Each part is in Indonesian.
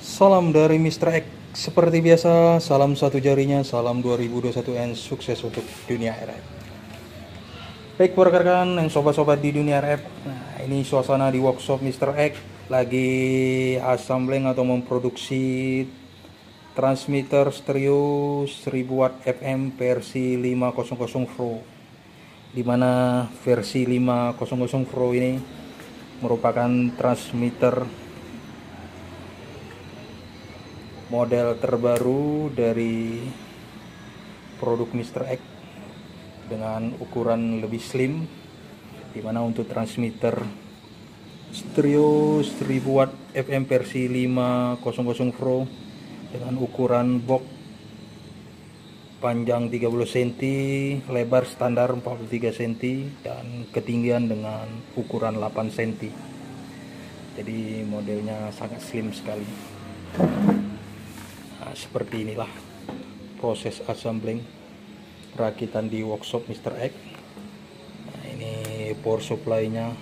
Salam dari Mr. X. Seperti biasa, salam satu jarinya, salam 2021 and sukses untuk dunia RF. Baik rekan-rekan yang sobat-sobat di dunia RF. Nah, ini suasana di workshop Mr. X lagi assembling atau memproduksi transmitter stereo 1000 watt FM versi 500 Pro. Di mana versi 500 Pro ini merupakan transmitter model terbaru dari produk Mr. X dengan ukuran lebih slim, dimana untuk transmitter stereo 1000 watt FM versi 500 Pro dengan ukuran box panjang 30 cm, lebar standar 43 cm, dan ketinggian dengan ukuran 8 cm. Jadi modelnya sangat slim sekali. Nah, seperti inilah proses assembling perakitan di workshop Mr. X. Nah, ini power supply-nya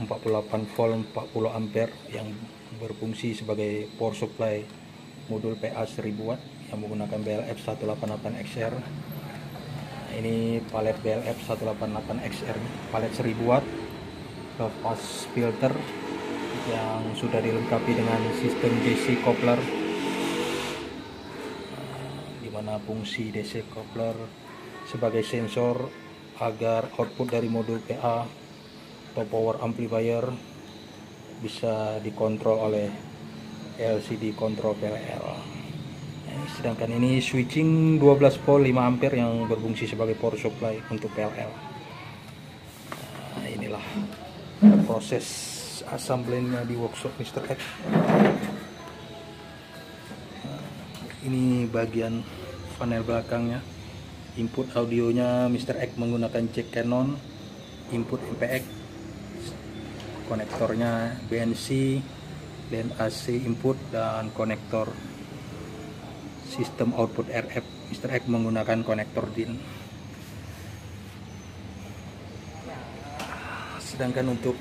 48 volt 40 ampere yang berfungsi sebagai power supply modul PA 1000 watt yang menggunakan BLF 188XR. Nah, ini palet BLF 188XR, palet 1000 watt, lepas filter yang sudah dilengkapi dengan sistem DC coupler, di mana fungsi DC coupler sebagai sensor agar output dari modul PA atau power amplifier bisa dikontrol oleh LCD control PLL. Sedangkan ini switching 12 volt 5 ampere yang berfungsi sebagai power supply untuk PLL. Nah, inilah proses assemblingnya di workshop Mr. X. Ini bagian panel belakangnya. Input audionya Mr. X menggunakan jack Canon, input MPX, konektornya BNC, dan AC input, dan konektor sistem output RF Mr. X menggunakan konektor DIN. Sedangkan untuk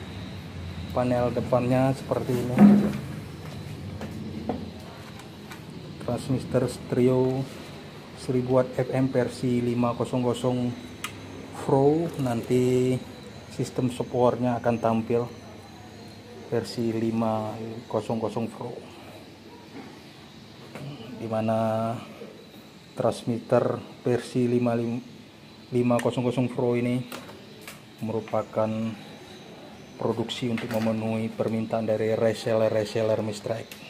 panel depannya seperti ini, transmitter stereo 1000 watt FM versi 500 Pro. Nanti sistem supportnya akan tampil versi 500 Pro, dimana transmitter versi 500 Pro ini merupakan produksi untuk memenuhi permintaan dari reseller Mr. X.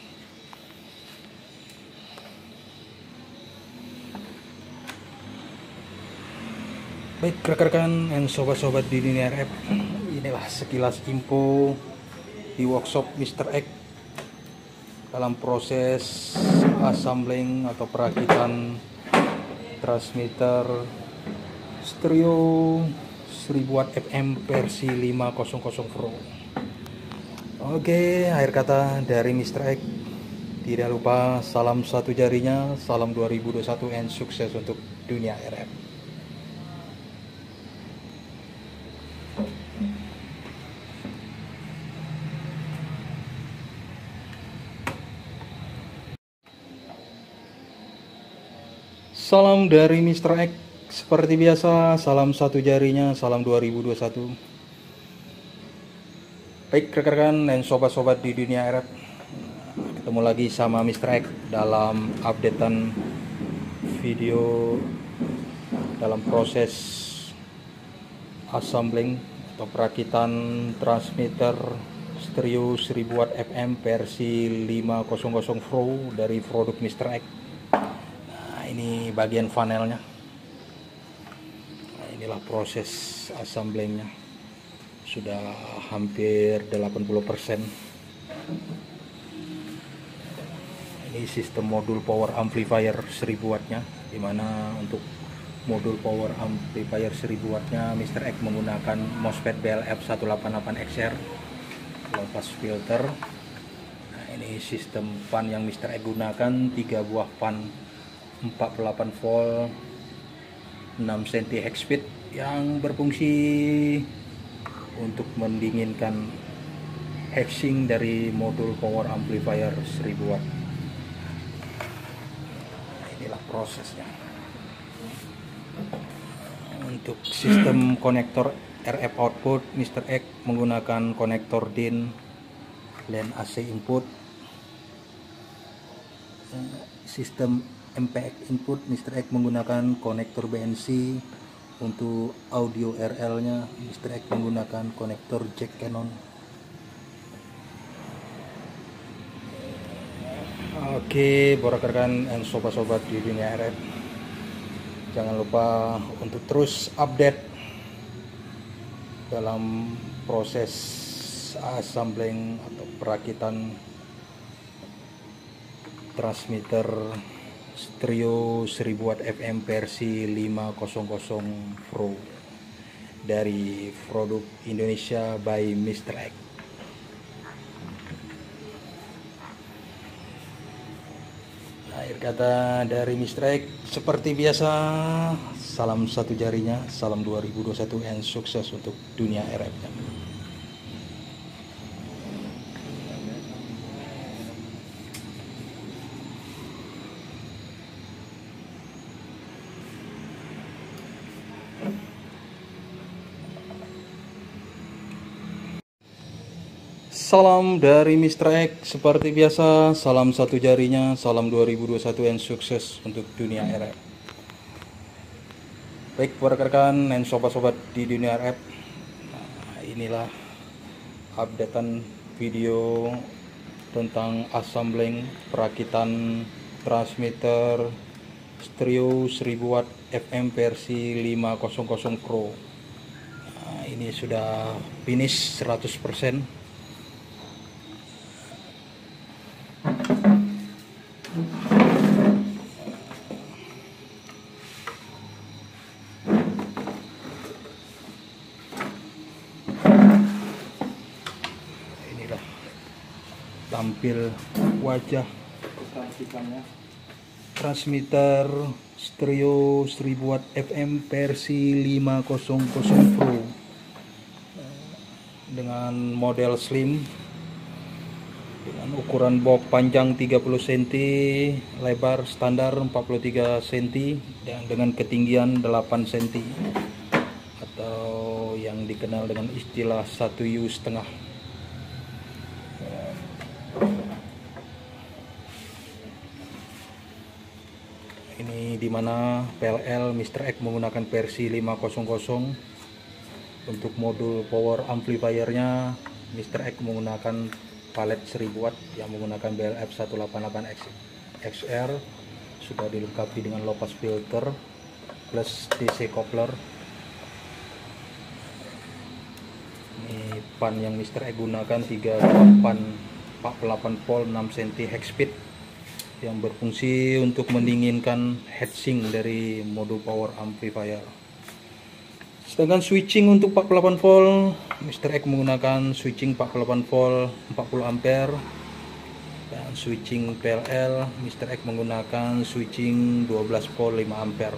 Baik rekan-rekan dan sobat-sobat di dunia RF, inilah sekilas info di workshop Mr. X dalam proses assembling atau perakitan transmitter stereo 1000 watt FM versi 500 Pro. Oke, akhir kata dari Mr. X. Tidak lupa salam satu jarinya, salam 2021 and sukses untuk dunia RF. Salam dari Mr. X. Seperti biasa, salam satu jarinya, salam 2021. Baik rekan-rekan dan sobat-sobat di dunia RF, ketemu lagi sama Mr. X dalam updatean video dalam proses assembling atau perakitan transmitter stereo 1000 watt FM versi 500 Pro dari produk Mr. X. Ini bagian panelnya. Nah, inilah proses assemblingnya, sudah hampir 80%. Ini sistem modul power amplifier 1000 wattnya, dimana untuk modul power amplifier 1000 wattnya Mr. X menggunakan MOSFET BLF 188XR, lepas filter. Nah, ini sistem fan yang Mr. X gunakan 3 buah fan 48 volt 6 cm high speed yang berfungsi untuk mendinginkan heatsink dari modul power amplifier 1000 watt. Nah, inilah prosesnya. Untuk sistem konektor RF output, Mr. X menggunakan konektor DIN LAN AC input. Sistem MPX input, Mr. X menggunakan konektor BNC. Untuk audio RL nya, Mr. X menggunakan konektor jack Canon. Oke, buat rekan dan sobat-sobat di dunia RF, jangan lupa untuk terus update dalam proses assembling atau perakitan transmitter stereo 1000 watt FM versi 500 Pro dari produk Indonesia by Mr. X. Akhir kata dari Mr. X, seperti biasa, salam satu jarinya, salam 2021 and sukses untuk dunia RF-nya. Salam dari Mr. X, seperti biasa, salam satu jarinya, salam 2021 and sukses untuk dunia RF. Baik, para rekan dan sobat-sobat di dunia RF, nah, inilah updatean video tentang assembling perakitan transmitter stereo 1000 watt FM versi 500 Pro. Nah, ini sudah finish 100%. Inilah tampil wajah transmitter stereo 1000 watt FM versi 500 Pro dengan model slim, dengan ukuran box panjang 30 cm, lebar standar 43 cm, dan dengan ketinggian 8 cm atau yang dikenal dengan istilah 1U1/2. Ini dimana PLL Mr. X menggunakan versi 500. Untuk modul power amplifiernya, Mr. X menggunakan palet 1000 watt yang menggunakan BLF 188XR, sudah dilengkapi dengan low pass filter plus DC coupler. Ini pan yang Mr. X gunakan 3 pan 48 volt 6 cm hex speed yang berfungsi untuk mendinginkan heatsink dari modul power amplifier. Sedangkan switching untuk 48 volt, Mr. X menggunakan switching 48 volt 40 ampere, dan switching PLL Mr. X menggunakan switching 12 volt 5 ampere.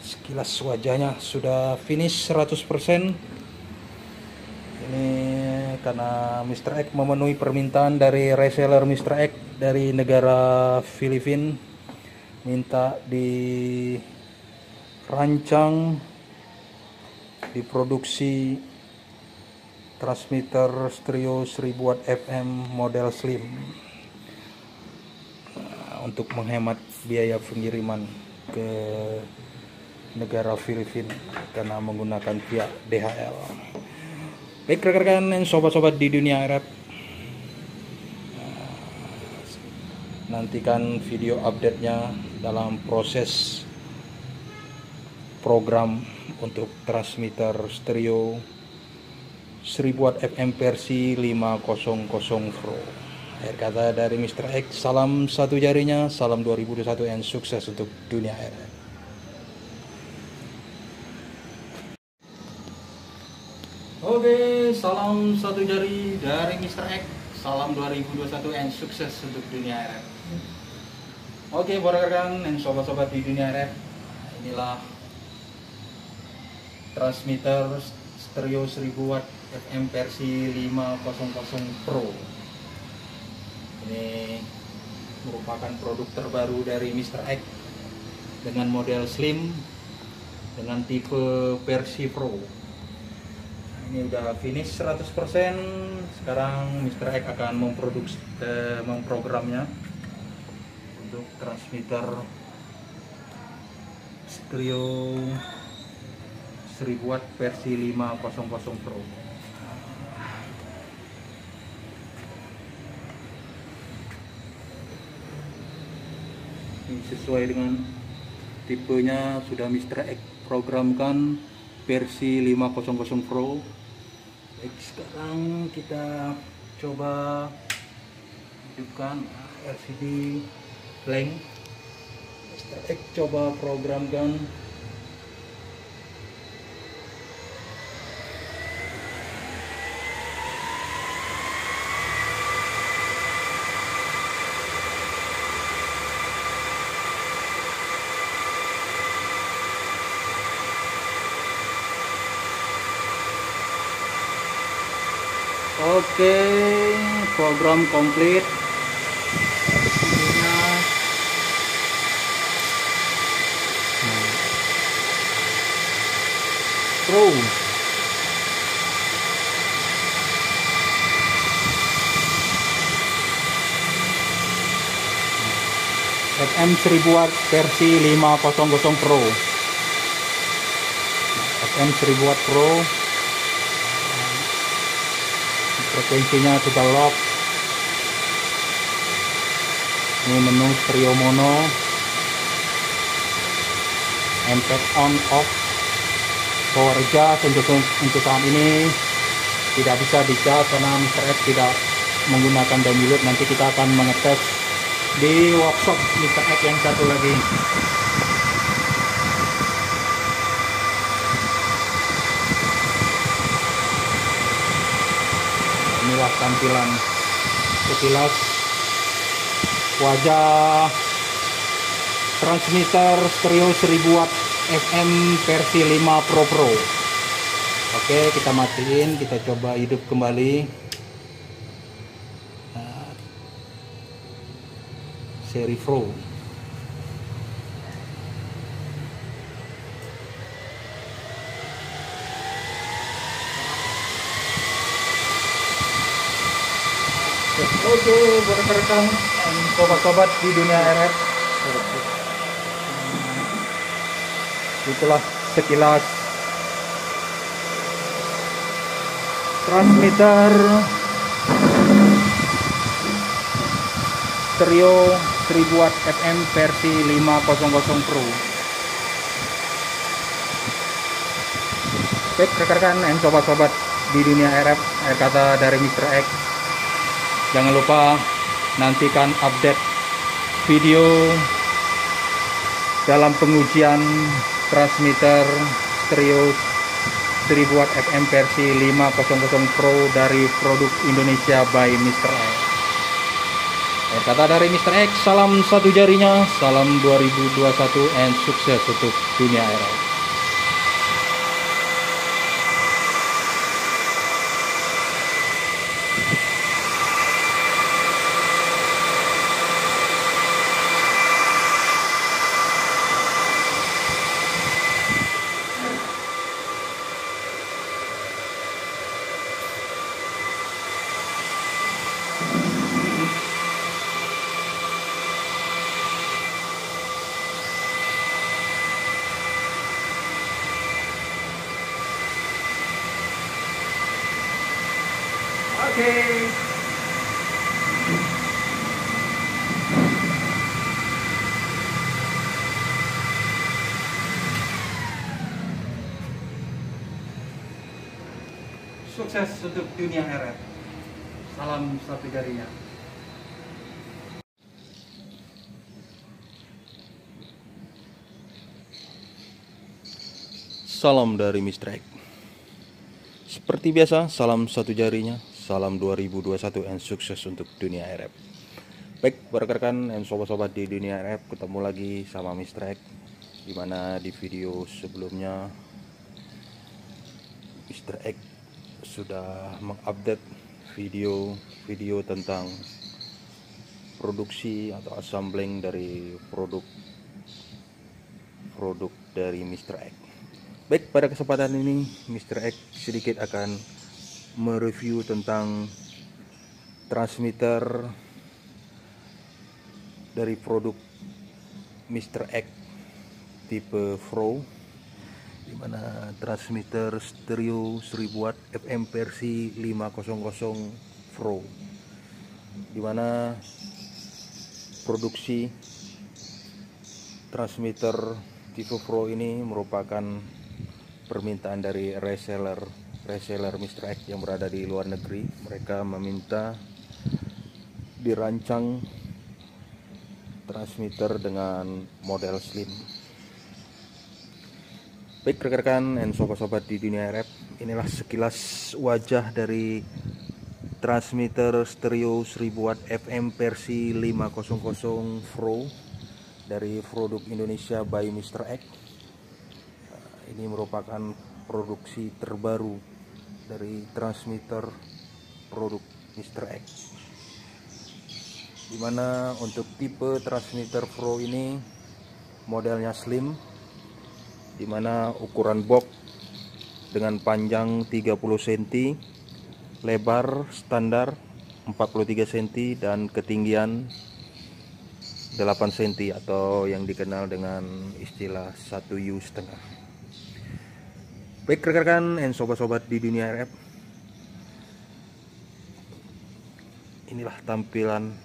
Sekilas wajahnya sudah finish 100%. Ini karena Mr. X memenuhi permintaan dari reseller Mr. X dari negara Filipina, minta dirancang, diproduksi transmitter stereo 1000 watt FM model slim untuk menghemat biaya pengiriman ke negara Filipina karena menggunakan via DHL. Baik rekan-rekan dan sobat-sobat di dunia RF, nantikan video update-nya dalam proses program untuk transmitter stereo 1000 watt FM versi 500 Pro. Akhir kata dari Mr. X, salam satu jarinya, salam 2021 and sukses untuk dunia RF. Oke, salam satu jari dari Mr. X, salam 2021 and sukses untuk dunia RF. Oke, buat rekan dan sobat-sobat di dunia RF, inilah transmitter stereo 1000 watt FM versi 500 Pro. Ini merupakan produk terbaru dari Mr. X dengan model slim dengan tipe versi Pro. Ini udah finish 100%. Sekarang Mr. X akan memprogramnya untuk transmitter stereo 1000 watt versi 500 Pro. Ini sesuai dengan tipenya, sudah Mr. X programkan versi 500 Pro. Baik, sekarang kita coba hidupkan LCD blank. Mr. X coba programkan. Oke, program komplit. Pro. FM 1000 watt versi 500 Pro. FM 1000 watt Pro. Frekuensinya sudah lock. Ini menu stereo mono, MPEG on off, power jas untuk saat ini tidak bisa dicas karena Mr. X tidak menggunakan download. Nanti kita akan mengetes di workshop Mr. X yang satu lagi. Inilah tampilan sekilas wajah transmitter stereo 1000 watt FM versi 5 Pro. Oke, kita matiin, kita coba hidup kembali. Seri Pro. Oke, buat rekan sobat-sobat di dunia RF, itulah sekilas transmitter stereo 1000 watt FM versi 500 Pro. Baik rekan-rekan dan sobat-sobat di dunia RF, air kata dari Mr. X. Jangan lupa nantikan update video dalam pengujian transmitter stereo 1000 watt FM versi 500 Pro dari produk Indonesia by Mr. X. Kata dari Mr. X, salam satu jarinya, salam 2021 and sukses untuk dunia RF. Oke. Sukses untuk dunia RF. Salam satu jarinya. Salam dari Mr. X. Seperti biasa, salam satu jarinya, salam 2021 and sukses untuk dunia RF. Baik, rekan-rekan dan sobat-sobat di dunia RF, ketemu lagi sama Mr. X. Dimana di video sebelumnya Mr. X sudah mengupdate video tentang produksi atau assembling dari produk dari Mr. X. Baik, pada kesempatan ini Mr. X sedikit akan mereview tentang transmitter dari produk Mr. X tipe Pro, dimana transmitter stereo 1000 watt FM versi 500 Pro, dimana produksi transmitter tipe Pro ini merupakan permintaan dari reseller Mr. X yang berada di luar negeri. Mereka meminta dirancang transmitter dengan model slim. Baik rekan-rekan dan sobat-sobat di dunia RF, inilah sekilas wajah dari transmitter stereo 1000 watt FM versi 500 Pro dari produk Indonesia by Mr. X. Ini merupakan produksi terbaru dari transmitter produk Mr. X, dimana untuk tipe transmitter Pro ini modelnya slim, dimana ukuran box dengan panjang 30 cm, lebar standar 43 cm, dan ketinggian 8 cm atau yang dikenal dengan istilah 1,5 U. Baik rekan-rekan dan sobat-sobat di dunia RF, inilah tampilan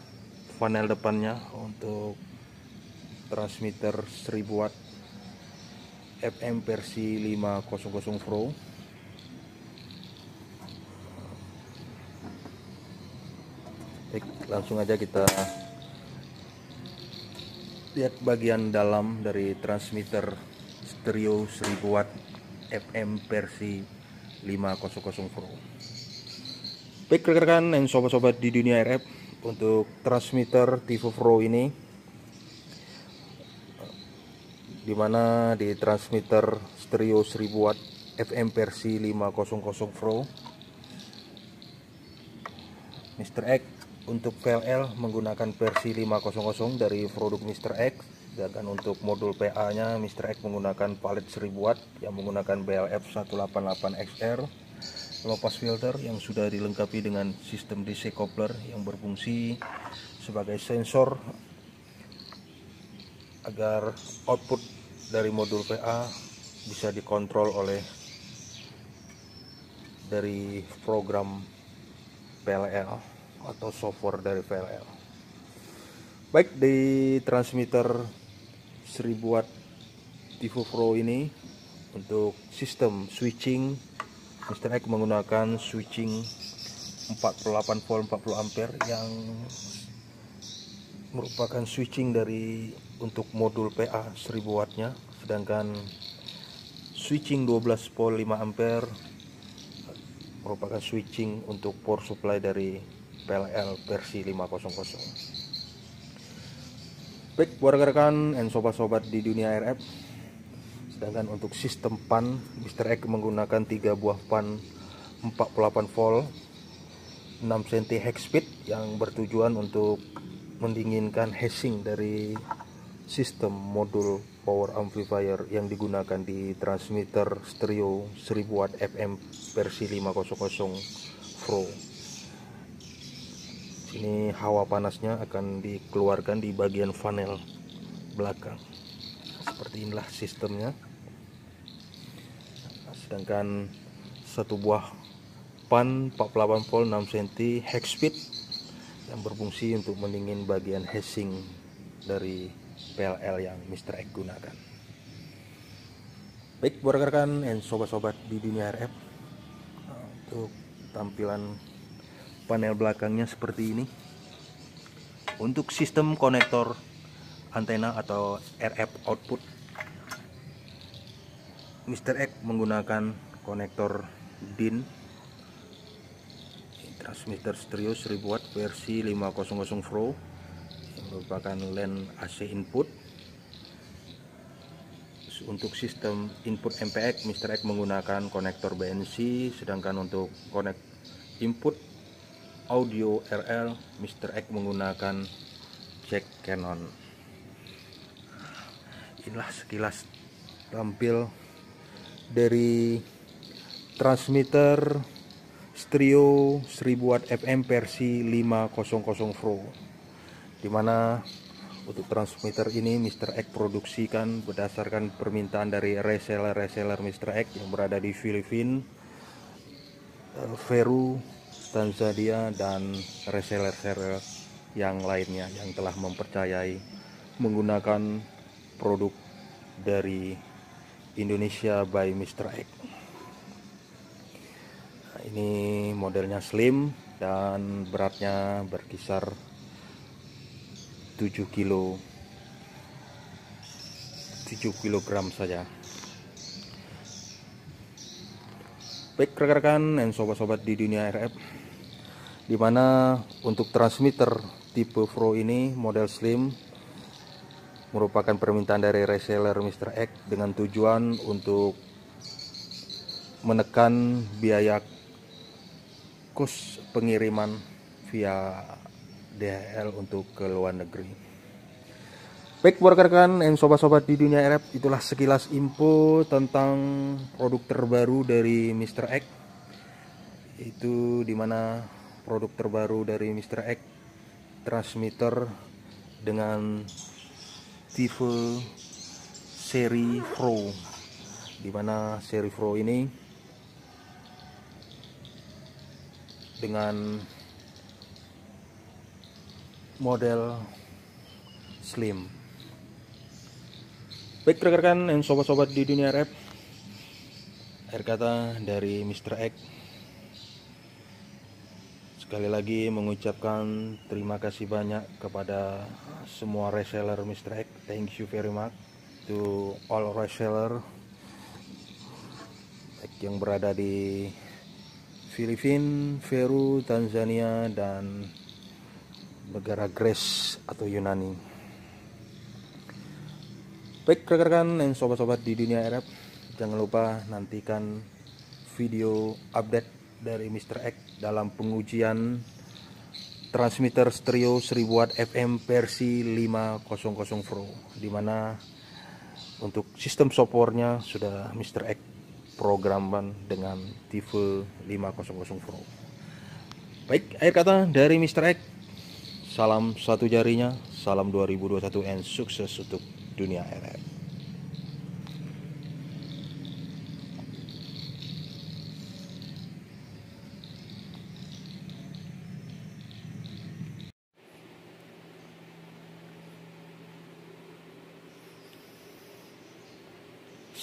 panel depannya untuk transmitter 1000 watt FM versi 500 Pro. Baik, langsung aja kita lihat bagian dalam dari transmitter stereo 1000 watt FM versi 500 Pro. Baik rekan-rekan dan sobat-sobat di dunia RF, untuk transmitter tipe Pro ini, dimana di transmitter stereo 1000 watt FM versi 500 Pro, Mr. X untuk PLL menggunakan versi 500 dari produk Mr. X, sedangkan untuk modul PA nya Mr. X menggunakan palet 1000 watt yang menggunakan BLF 188XR, low pass filter yang sudah dilengkapi dengan sistem DC coupler yang berfungsi sebagai sensor agar output dari modul PA bisa dikontrol oleh dari program PLL atau software dari PLL. Baik, di transmitter 1000 watt tipe Pro ini untuk sistem switching, Mr. X menggunakan switching 48 volt 40 ampere yang merupakan switching dari untuk modul PA 1000 wattnya, sedangkan switching 12 volt 5 ampere merupakan switching untuk power supply dari PLL versi 500. Baik buat rekan-rekan dan sobat-sobat di dunia RF, sedangkan untuk sistem pan, Mr. X menggunakan 3 buah pan 48 volt 6 cm hex speed yang bertujuan untuk mendinginkan heatsink dari sistem modul power amplifier yang digunakan di transmitter stereo 1000 watt FM versi 500 Pro. Ini hawa panasnya akan dikeluarkan di bagian panel belakang. Seperti inilah sistemnya. Sedangkan satu buah pan 48 volt 6 cm hex speed yang berfungsi untuk mendingin bagian heatsink dari PLL yang Mr. X gunakan. Baik buat rekan-rekan dan sobat-sobat di dunia RF, untuk tampilan panel belakangnya seperti ini. Untuk sistem konektor antena atau RF output, Mr. X menggunakan konektor DIN transmitter stereo 1000 watt versi 500 Pro yang merupakan LAN AC input, untuk sistem input MPX, Mr. X menggunakan konektor BNC, sedangkan untuk input audio RL, Mr. X menggunakan jack Canon. Inilah sekilas tampil dari transmitter stereo 1000 watt FM versi 500 Pro, dimana untuk transmitter ini Mr. X produksikan berdasarkan permintaan dari reseller Mr. X yang berada di Filipina, Peru, Tanzania, dan reseller yang lainnya yang telah mempercayai menggunakan produk dari Indonesia by Mr. X. Nah, ini modelnya slim dan beratnya berkisar 7 kg saja. Baik rekan-rekan dan sobat-sobat di dunia RF, dimana untuk transmitter tipe Pro ini model slim merupakan permintaan dari reseller Mr. X dengan tujuan untuk menekan biaya kos pengiriman via DHL untuk ke luar negeri. Baik rekan-rekan dan sobat-sobat di dunia RF, itulah sekilas info tentang produk terbaru dari Mr. X. Itu dimana produk terbaru dari Mr. X transmitter dengan tipe seri Pro, dimana seri Pro ini dengan model slim. Baik rekan-rekan dan sobat-sobat di dunia RF, akhir kata dari Mr. X sekali lagi mengucapkan terima kasih banyak kepada semua reseller Mr. X. Thank you very much to all reseller yang berada di Filipina, Peru, Tanzania, dan negara Greece atau Yunani. Baik rekan-rekan dan sobat-sobat di dunia RF, jangan lupa nantikan video update dari Mr. X dalam pengujian transmitter stereo 1000 watt FM versi 500 Pro, dimana untuk sistem softwarenya sudah Mr. X programan dengan tipe 500 Pro. Baik, akhir kata dari Mr. X, salam satu jarinya, salam 2021 and sukses untuk dunia RF.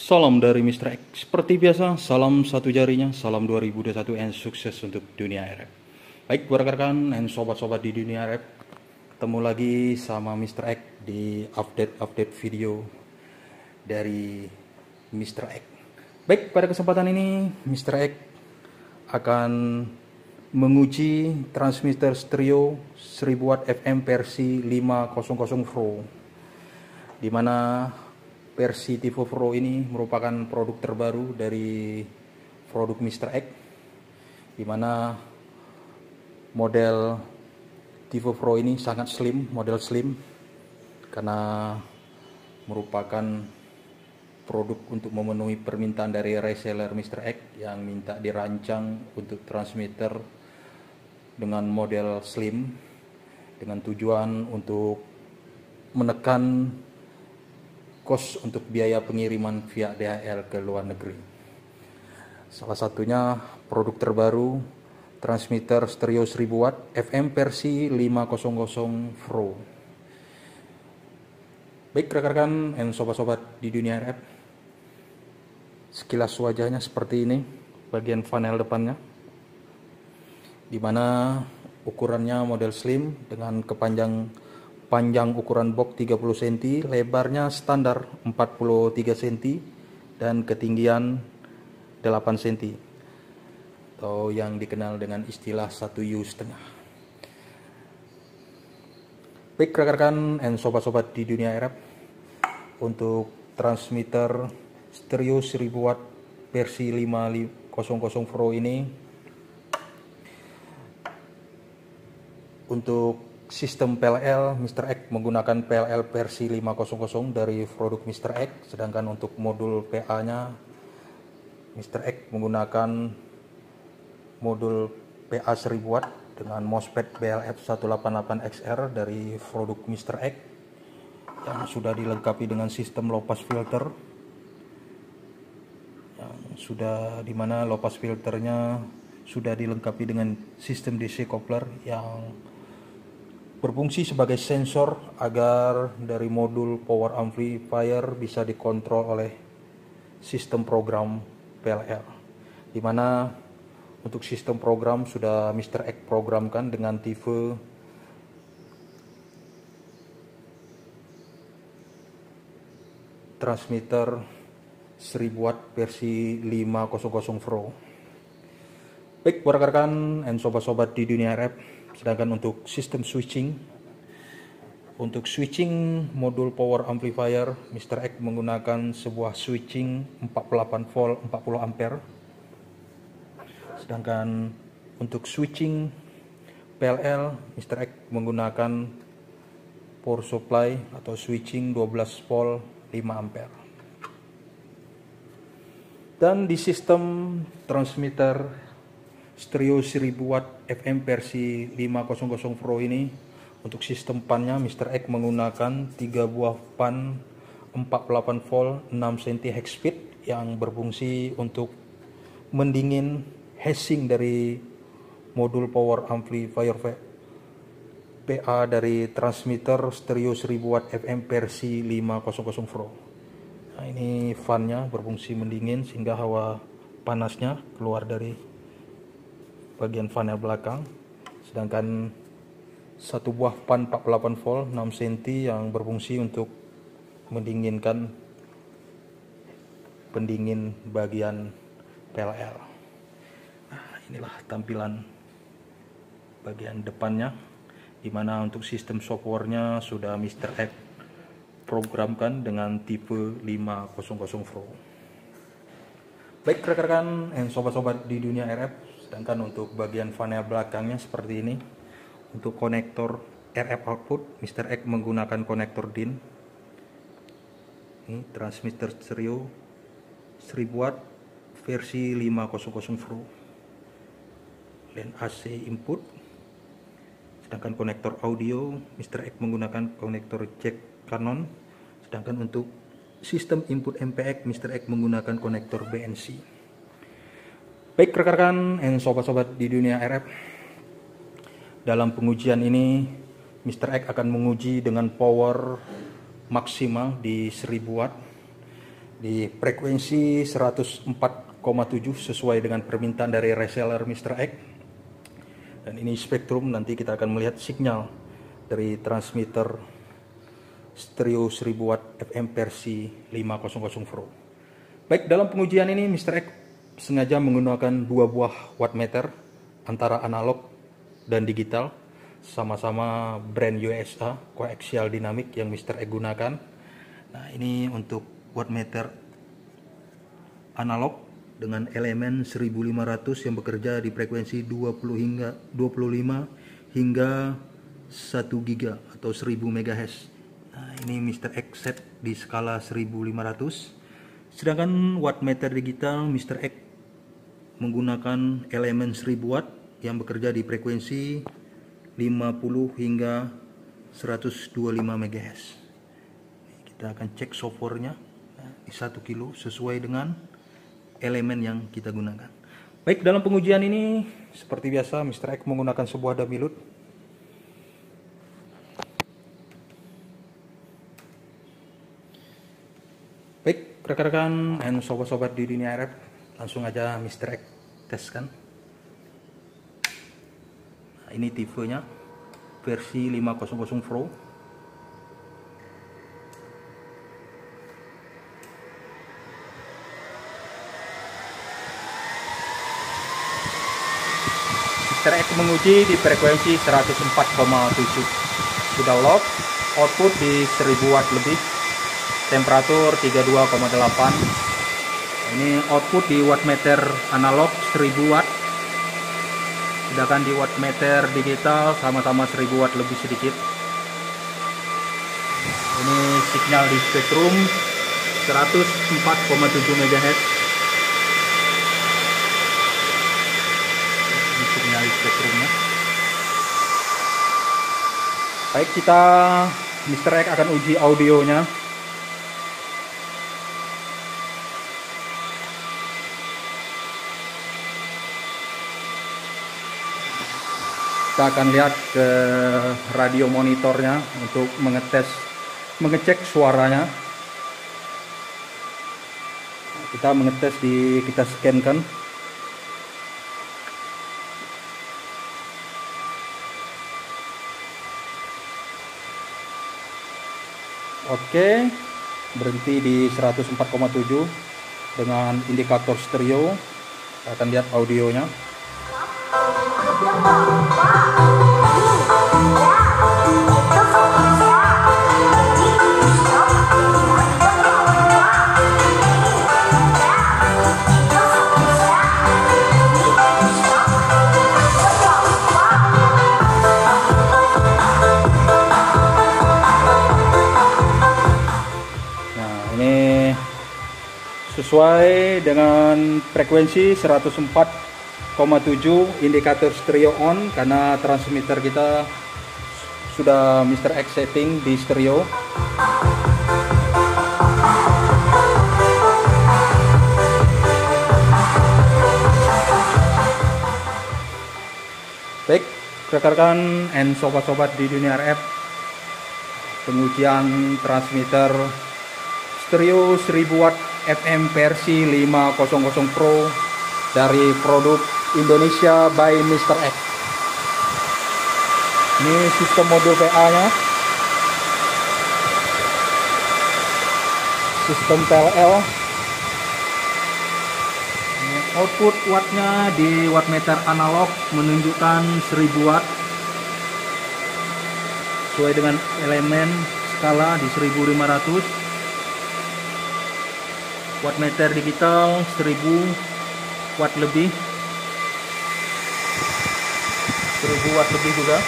Salam dari Mr. X. Seperti biasa, salam satu jarinya, salam 2021 and sukses untuk dunia RF. Baik, rekan-rekan dan sobat-sobat di dunia RF, ketemu lagi sama Mr. X di update video dari Mr. X. Baik, pada kesempatan ini Mr. X akan menguji transmitter stereo 1000 watt FM versi 500 Pro, dimana versi tipe Pro ini merupakan produk terbaru dari produk Mr. X, dimana model tipe Pro ini sangat slim, model slim, karena merupakan produk untuk memenuhi permintaan dari reseller Mr. X yang minta dirancang untuk transmitter dengan model slim dengan tujuan untuk menekan kos untuk biaya pengiriman via DHL ke luar negeri. Salah satunya produk terbaru transmitter stereo 1000 watt FM versi 500 Pro. Baik rekan-rekan dan sobat-sobat di dunia RF, sekilas wajahnya seperti ini, bagian panel depannya, dimana ukurannya model slim dengan panjang ukuran box 30 cm, lebarnya standar 43 cm, dan ketinggian 8 cm, atau yang dikenal dengan istilah 1U1/2. Baik rekan-rekan dan sobat-sobat di dunia RF, untuk transmitter stereo 1000 watt versi 500 Pro ini untuk sistem PLL Mr. X menggunakan PLL versi 500 dari produk Mr. X, sedangkan untuk modul PA nya Mr. X menggunakan modul PA 1000 watt dengan MOSFET BLF 188XR dari produk Mr. X yang sudah dilengkapi dengan sistem low pass filter, yang sudah dimana low pass filternya sudah dilengkapi dengan sistem DC coupler yang berfungsi sebagai sensor agar dari modul power amplifier bisa dikontrol oleh sistem program PLL, dimana untuk sistem program sudah Mr. X programkan dengan tipe transmitter 1000 watt versi 500 Pro. Baik para rekan dan sobat-sobat di dunia RF, sedangkan untuk sistem switching, untuk switching modul power amplifier Mr. X menggunakan sebuah switching 48 volt 40 ampere. Sedangkan untuk switching PLL Mr. X menggunakan power supply atau switching 12 volt 5 ampere. Dan di sistem transmitter stereo 1000 watt FM versi 500 Pro ini, untuk sistem pannya Mr. X menggunakan 3 buah pan 48 volt 6 cm hex speed yang berfungsi untuk mendingin heatsink dari modul power amplifier PA dari transmitter stereo 1000 watt FM versi 500 Pro. Nah, ini fannya berfungsi mendingin sehingga hawa panasnya keluar dari bagian fan belakang. Sedangkan satu buah pan 48 volt 6 cm yang berfungsi untuk mendinginkan pendingin bagian PLL. Nah, inilah tampilan bagian depannya, dimana untuk sistem softwarenya sudah Mr. X programkan dengan tipe 500 Pro. Baik rekan-rekan dan sobat-sobat di dunia RF, sedangkan untuk bagian panel belakangnya seperti ini. Untuk konektor RF output Mr. X menggunakan konektor DIN. Ini transmitter stereo 1000 watt versi 500 Pro. Dan AC input. Sedangkan konektor audio Mr. X menggunakan konektor jack Canon. Sedangkan untuk sistem input MPX Mr. X menggunakan konektor BNC. Baik rekan-rekan dan sobat-sobat di dunia RF, dalam pengujian ini Mr. X akan menguji dengan power maksimal di 1000 watt di frekuensi 104,7 sesuai dengan permintaan dari reseller Mr. X. Dan ini spektrum, nanti kita akan melihat sinyal dari transmitter stereo 1000 watt FM versi 500 Pro. Baik, dalam pengujian ini Mr. X sengaja menggunakan dua buah wattmeter antara analog dan digital, sama-sama brand USA coaxial dynamic yang Mr. X gunakan. Nah, ini untuk wattmeter analog dengan elemen 1500 yang bekerja di frekuensi 25 hingga 1 giga atau 1000 MHz. Nah, ini Mr. X set di skala 1500. Sedangkan wattmeter digital Mr. X menggunakan elemen 1000 watt yang bekerja di frekuensi 50 hingga 125 MHz. Kita akan cek softwarenya di 1 kilo sesuai dengan elemen yang kita gunakan. Baik, dalam pengujian ini seperti biasa Mr. X menggunakan sebuah dummy load. Baik rekan-rekan dan sobat-sobat di dunia RF, langsung aja Mr. X teskan. Nah, ini tipenya versi 500 Pro. Mr. X menguji di frekuensi 104,7. Sudah lock, output di 1000 watt lebih. temperatur 32,8. Ini output di wattmeter analog 1000 watt, sedangkan di wattmeter digital sama-sama 1000 watt lebih sedikit. Ini sinyal di spektrum 104,7 MHz. Ini sinyal di spektrumnya. Baik, kita Mr. X akan uji audionya. Kita akan lihat ke radio monitornya untuk mengecek suaranya. Kita kita scankan. Oke, berhenti di 104,7 dengan indikator stereo. Kita akan lihat audionya. Nah, ini sesuai dengan frekuensi 104,7 indikator stereo on, karena transmitter kita sudah Mr. X setting di stereo. Baik, rekan-rekan and sobat-sobat di dunia RF, pengujian transmitter stereo 1000 watt FM versi 500 Pro dari produk Indonesia by Mr. X. Ini sistem modul PA nya, sistem PLL. Output wattnya di wattmeter analog menunjukkan 1000 watt sesuai dengan elemen skala di 1500. Wattmeter digital 1000 watt lebih, 1000 watt lebih juga,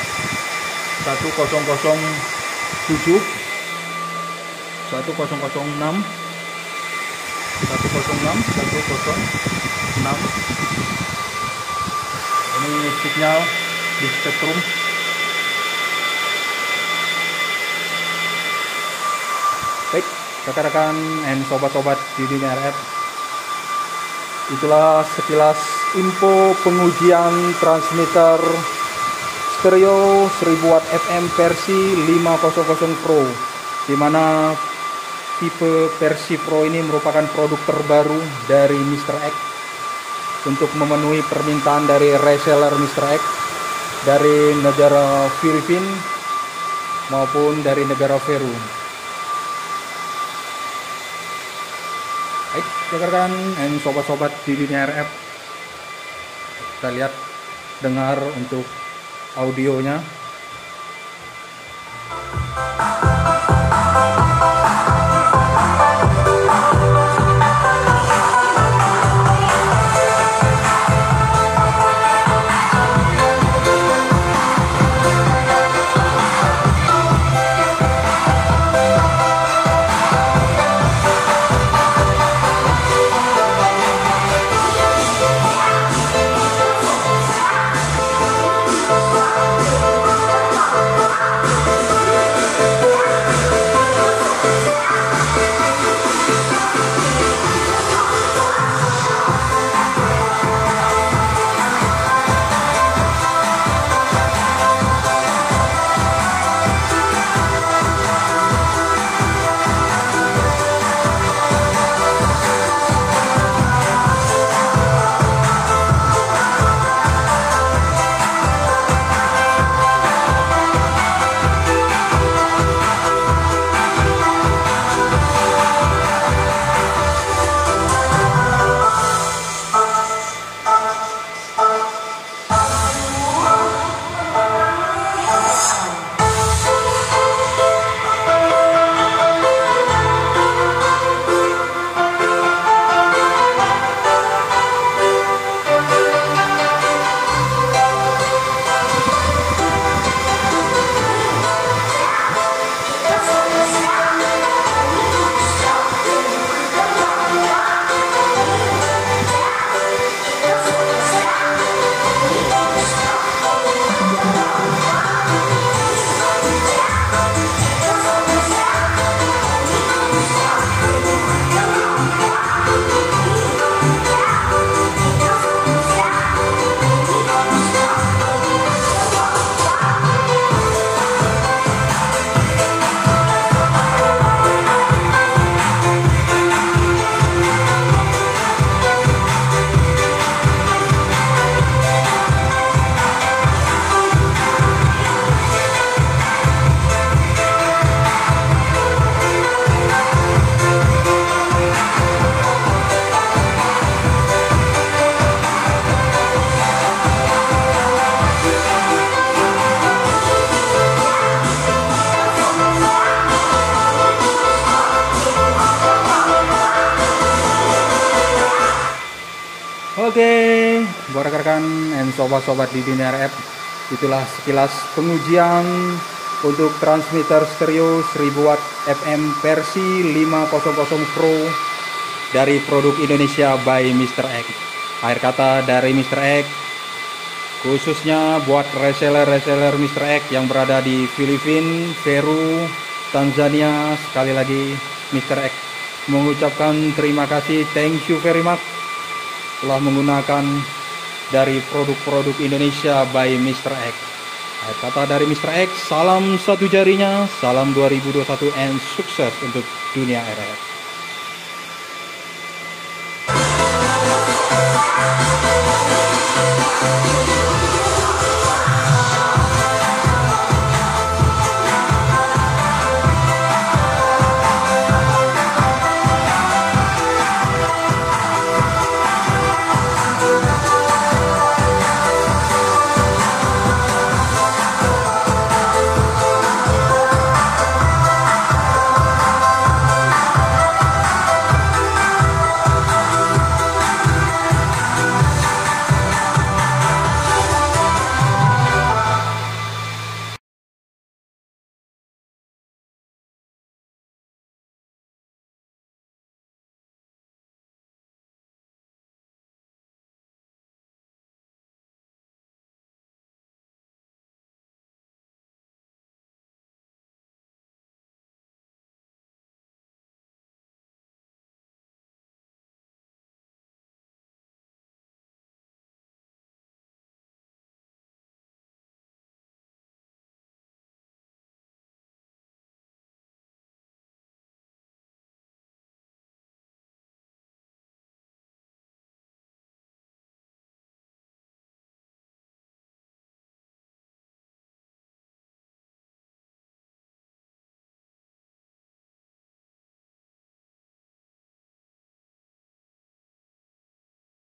1007, 1006, 106. Ini sinyal di spektrum. Baik, rekan-rekan and sobat-sobat di dunia RF, itulah sekilas info pengujian transmitter stereo 1000 watt FM versi 500 Pro, di mana tipe versi Pro ini merupakan produk terbaru dari Mr. X untuk memenuhi permintaan dari reseller Mr. X dari negara Filipina maupun dari negara Peru. Baik, rekan-rekan dan sobat-sobat di dunia RF, kita lihat dengar untuk audionya. Oke, buat rekan-rekan dan sobat-sobat di dunia RF, itulah sekilas pengujian untuk transmitter stereo 1000 watt FM versi 500 Pro dari produk Indonesia by Mr. X. Akhir kata dari Mr. X, khususnya buat reseller Mr. X yang berada di Filipina, Peru, Tanzania. Sekali lagi Mr. X mengucapkan terima kasih, thank you very much, telah menggunakan dari produk-produk Indonesia by Mr. X. Akhir kata dari Mr. X, salam satu jarinya, salam 2021 and sukses untuk dunia RF.